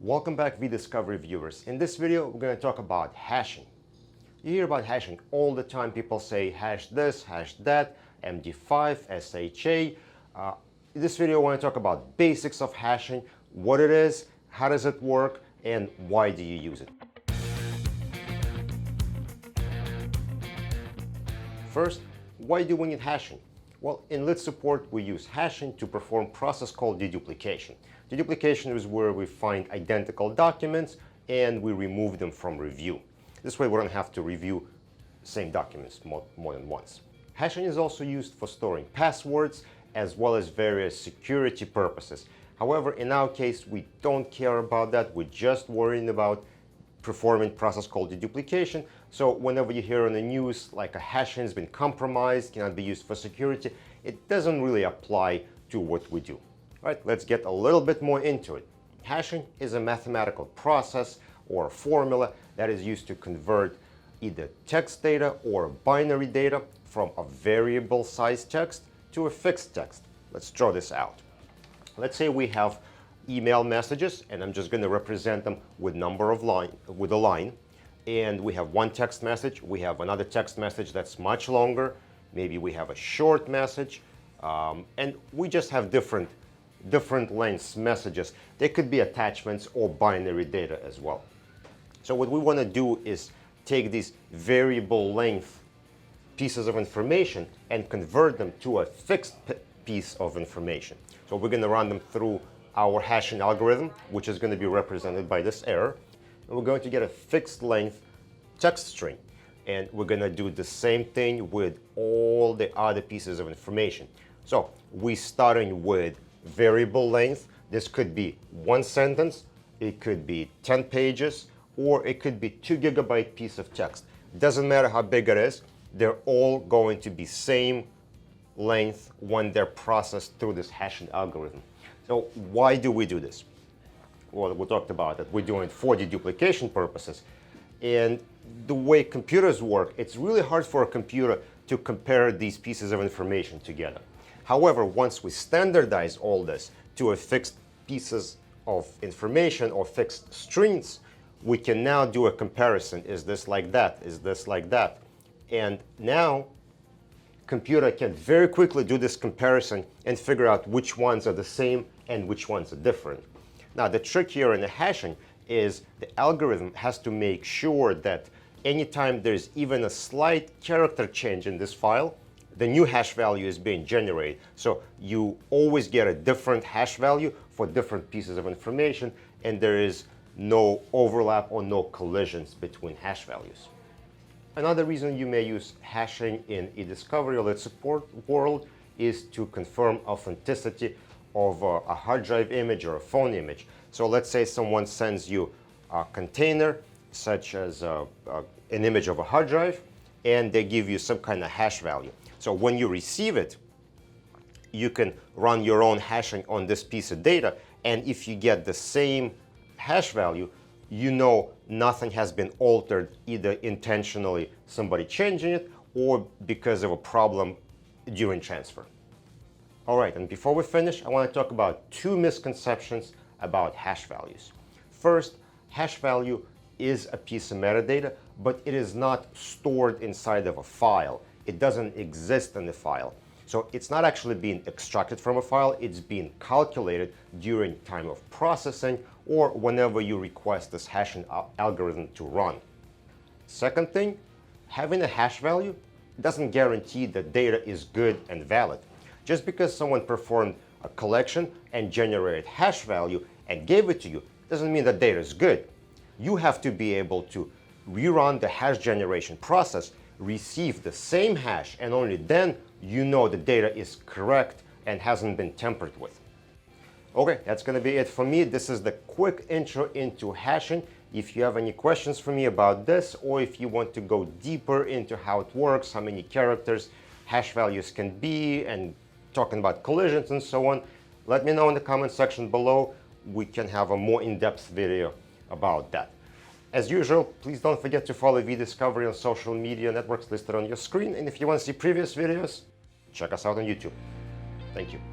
Welcome back, eDiscovery viewers. In this video, we're going to talk about hashing. You hear about hashing all the time. People say hash this, hash that, MD5, SHA. In this video, I want to talk about basics of hashing, what it is, how does it work, and why do you use it. First, why do we need hashing? Well, in Litsupport, we use hashing to perform a process called deduplication. Deduplication is where we find identical documents and we remove them from review. This way we don't have to review same documents more than once. Hashing is also used for storing passwords as well as various security purposes. However, in our case, we don't care about that. We're just worrying about performing a process called deduplication. So whenever you hear on the news like a hashing has been compromised, cannot be used for security, it doesn't really apply to what we do. All right, let's get a little bit more into it. Hashing is a mathematical process or a formula that is used to convert either text data or binary data from a variable size text to a fixed text. Let's draw this out. Let's say we have email messages, and I'm just going to represent them with a line. And we have one text message. We have another text message that's much longer. Maybe we have a short message, and we just have different lengths messages. They could be attachments or binary data as well. So what we want to do is take these variable length pieces of information and convert them to a fixed piece of information. So we're going to run them through our hashing algorithm, which is going to be represented by this error. And we're going to get a fixed length text string. And we're going to do the same thing with all the other pieces of information. So we're starting with variable length. This could be one sentence, it could be 10 pages, or it could be 2 GB piece of text. Doesn't matter how big it is, they're all going to be same length when they're processed through this hashing algorithm. So why do we do this? Well, we talked about it. We're doing it for deduplication purposes. And the way computers work, it's really hard for a computer to compare these pieces of information together. However, once we standardize all this to a fixed pieces of information or fixed strings, we can now do a comparison. Is this like that? Is this like that? And now computer can very quickly do this comparison and figure out which ones are the same and which ones are different. Now, the trick here in the hashing is the algorithm has to make sure that anytime there's even a slight character change in this file, the new hash value is being generated. So you always get a different hash value for different pieces of information, and there is no overlap or no collisions between hash values. Another reason you may use hashing in eDiscovery or Litsupport world is to confirm authenticity of a hard drive image or a phone image. So let's say someone sends you a container, such as an image of a hard drive, and they give you some kind of hash value. So when you receive it, you can run your own hashing on this piece of data, and if you get the same hash value, you know nothing has been altered, either intentionally somebody changing it or because of a problem during transfer. All right, and before we finish, I want to talk about two misconceptions about hash values. First, hash value is a piece of metadata, but it is not stored inside of a file. It doesn't exist in the file. So it's not actually being extracted from a file, it's being calculated during time of processing or whenever you request this hashing algorithm to run. Second thing, having a hash value doesn't guarantee that data is good and valid. Just because someone performed a collection and generated hash value and gave it to you doesn't mean that data is good. You have to be able to rerun the hash generation process, receive the same hash, and only then you know the data is correct and hasn't been tampered with. Okay, that's going to be it for me. This is the quick intro into hashing. If you have any questions for me about this, or if you want to go deeper into how it works, how many characters hash values can be, and talking about collisions and so on, let me know in the comment section below. We can have a more in-depth video about that. As usual, please don't forget to follow eDiscovery on social media networks listed on your screen. And if you want to see previous videos, check us out on YouTube. Thank you.